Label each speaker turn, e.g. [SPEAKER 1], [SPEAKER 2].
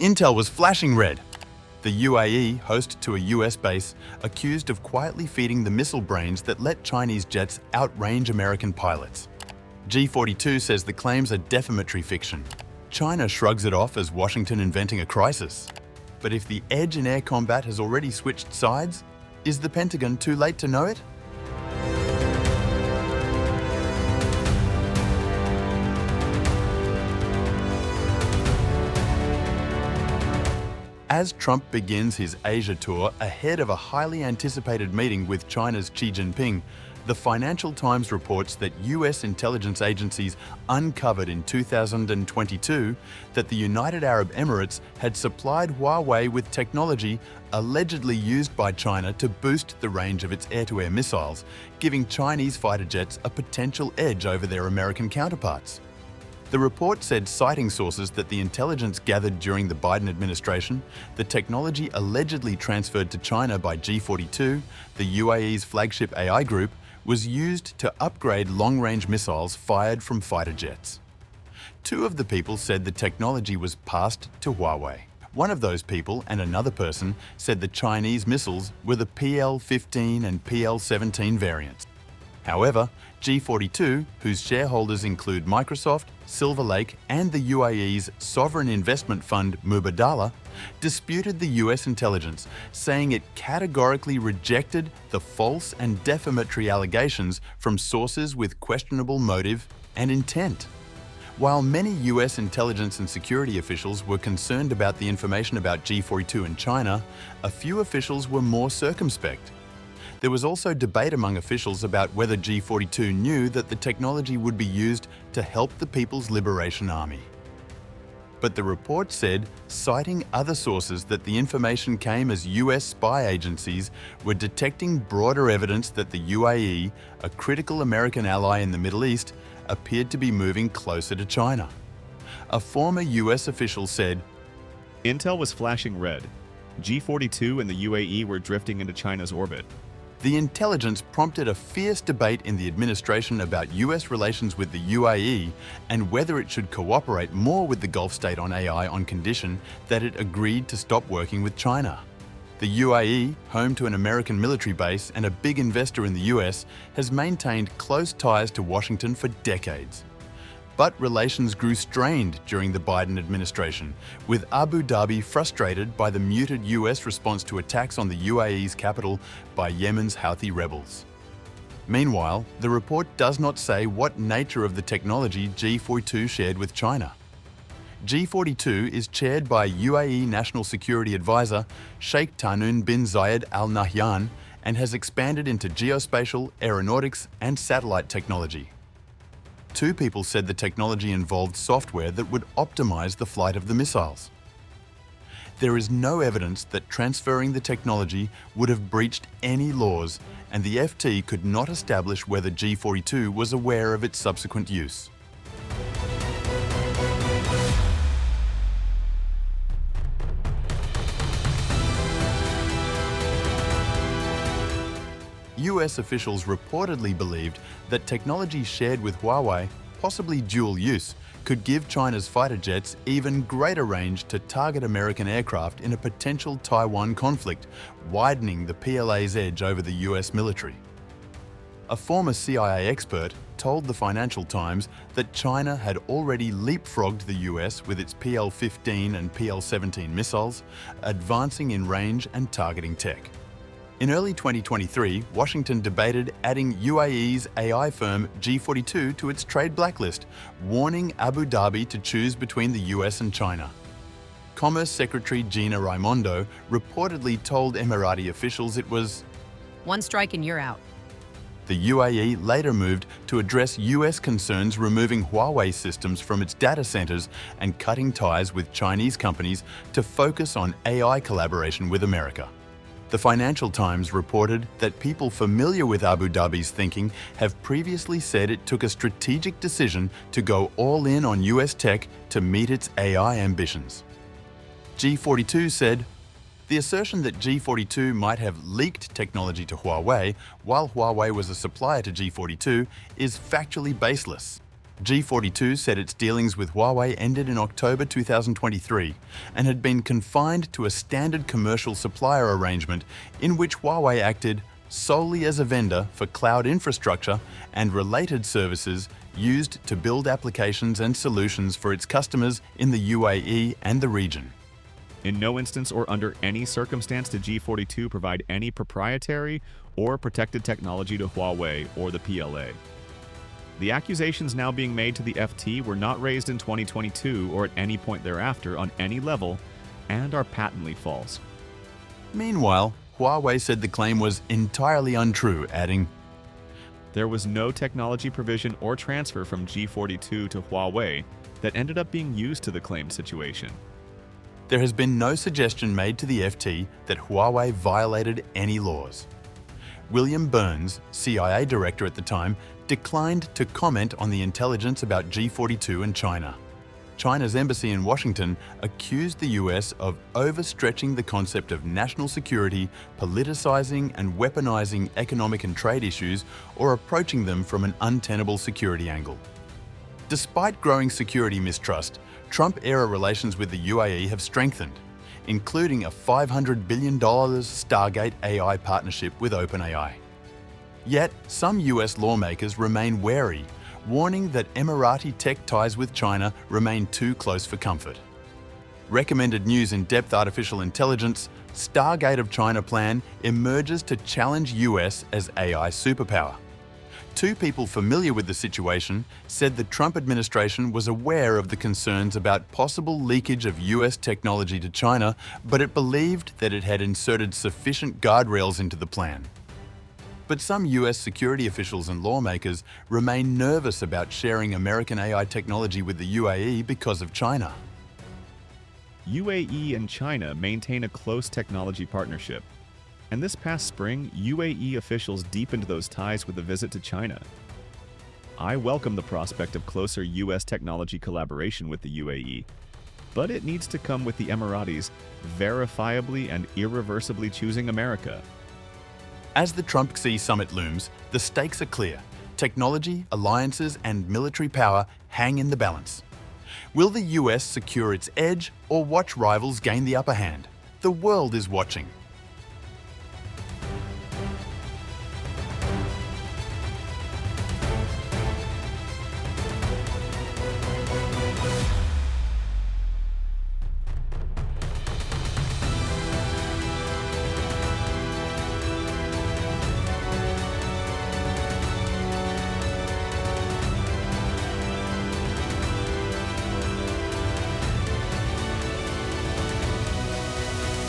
[SPEAKER 1] Intel was flashing red. The UAE, host to a US base, accused of quietly feeding the missile brains that let Chinese jets outrange American pilots. G42 says the claims are defamatory fiction. China shrugs it off as Washington inventing a crisis. But if the edge in air combat has already switched sides, is the Pentagon too late to know it? As Trump begins his Asia tour ahead of a highly anticipated meeting with China's Xi Jinping, the Financial Times reports that US intelligence agencies uncovered in 2022 that the United Arab Emirates had supplied Huawei with technology allegedly used by China to boost the range of its air-to-air missiles, giving Chinese fighter jets a potential edge over their American counterparts. The report said, citing sources, that the intelligence gathered during the Biden administration, the technology allegedly transferred to China by G42, the UAE's flagship AI group, was used to upgrade long-range missiles fired from fighter jets. Two of the people said the technology was passed to Huawei. One of those people and another person said the Chinese missiles were the PL-15 and PL-17 variants. However, G42, whose shareholders include Microsoft, Silver Lake, and the UAE's sovereign investment fund Mubadala, disputed the US intelligence, saying it categorically rejected the false and defamatory allegations from sources with questionable motive and intent. While many US intelligence and security officials were concerned about the information about G42 in China, a few officials were more circumspect. There was also debate among officials about whether G42 knew that the technology would be used to help the People's Liberation Army. But the report said, citing other sources, that the information came as US spy agencies were detecting broader evidence that the UAE, a critical American ally in the Middle East, appeared to be moving closer to China. A former US official said,
[SPEAKER 2] Intel was flashing red. G42 and the UAE were drifting into China's orbit.
[SPEAKER 1] The intelligence prompted a fierce debate in the administration about US relations with the UAE and whether it should cooperate more with the Gulf state on AI on condition that it agreed to stop working with China. The UAE, home to an American military base and a big investor in the US, has maintained close ties to Washington for decades. But relations grew strained during the Biden administration, with Abu Dhabi frustrated by the muted US response to attacks on the UAE's capital by Yemen's Houthi rebels. Meanwhile, the report does not say what nature of the technology G42 shared with China. G42 is chaired by UAE National Security Advisor Sheikh Tahnoon bin Zayed Al Nahyan and has expanded into geospatial, aeronautics, and satellite technology. Two people said the technology involved software that would optimize the flight of the missiles. There is no evidence that transferring the technology would have breached any laws, and the FT could not establish whether G42 was aware of its subsequent use. US officials reportedly believed that technology shared with Huawei, possibly dual use, could give China's fighter jets even greater range to target American aircraft in a potential Taiwan conflict, widening the PLA's edge over the US military. A former CIA expert told the Financial Times that China had already leapfrogged the US with its PL-15 and PL-17 missiles, advancing in range and targeting tech. In early 2023, Washington debated adding UAE's AI firm G42 to its trade blacklist, warning Abu Dhabi to choose between the US and China. Commerce Secretary Gina Raimondo reportedly told Emirati officials it was
[SPEAKER 3] one strike and you're out.
[SPEAKER 1] The UAE later moved to address US concerns removing Huawei systems from its data centers and cutting ties with Chinese companies to focus on AI collaboration with America. The Financial Times reported that people familiar with Abu Dhabi's thinking have previously said it took a strategic decision to go all in on US tech to meet its AI ambitions. G42 said, the assertion that G42 might have leaked technology to Huawei while Huawei was a supplier to G42 is factually baseless. G42 said its dealings with Huawei ended in October 2023 and had been confined to a standard commercial supplier arrangement in which Huawei acted solely as a vendor for cloud infrastructure and related services used to build applications and solutions for its customers in the UAE and the region.
[SPEAKER 2] In no instance or under any circumstance did G42 provide any proprietary or protected technology to Huawei or the PLA. The accusations now being made to the FT were not raised in 2022 or at any point thereafter on any level and are patently false.
[SPEAKER 1] Meanwhile, Huawei said the claim was entirely untrue, adding,
[SPEAKER 2] There was no technology provision or transfer from G42 to Huawei that ended up being used to the claimed situation.
[SPEAKER 1] There has been no suggestion made to the FT that Huawei violated any laws. William Burns, CIA director at the time, declined to comment on the intelligence about G42 and China. China's embassy in Washington accused the US of overstretching the concept of national security, politicizing and weaponizing economic and trade issues, or approaching them from an untenable security angle. Despite growing security mistrust, Trump-era relations with the UAE have strengthened, including a $500 billion Stargate AI partnership with OpenAI. Yet, some US lawmakers remain wary, warning that Emirati tech ties with China remain too close for comfort. Recommended News in-depth artificial intelligence, Stargate of China plan emerges to challenge US as AI superpower. Two people familiar with the situation said the Trump administration was aware of the concerns about possible leakage of US technology to China, but it believed that it had inserted sufficient guardrails into the plan. But some US security officials and lawmakers remain nervous about sharing American AI technology with the UAE because of China.
[SPEAKER 2] UAE and China maintain a close technology partnership. And this past spring, UAE officials deepened those ties with a visit to China. I welcome the prospect of closer US technology collaboration with the UAE, but it needs to come with the Emiratis verifiably and irreversibly choosing America.
[SPEAKER 1] As the Trump-Xi summit looms, the stakes are clear. Technology, alliances, and military power hang in the balance. Will the US secure its edge or watch rivals gain the upper hand? The world is watching.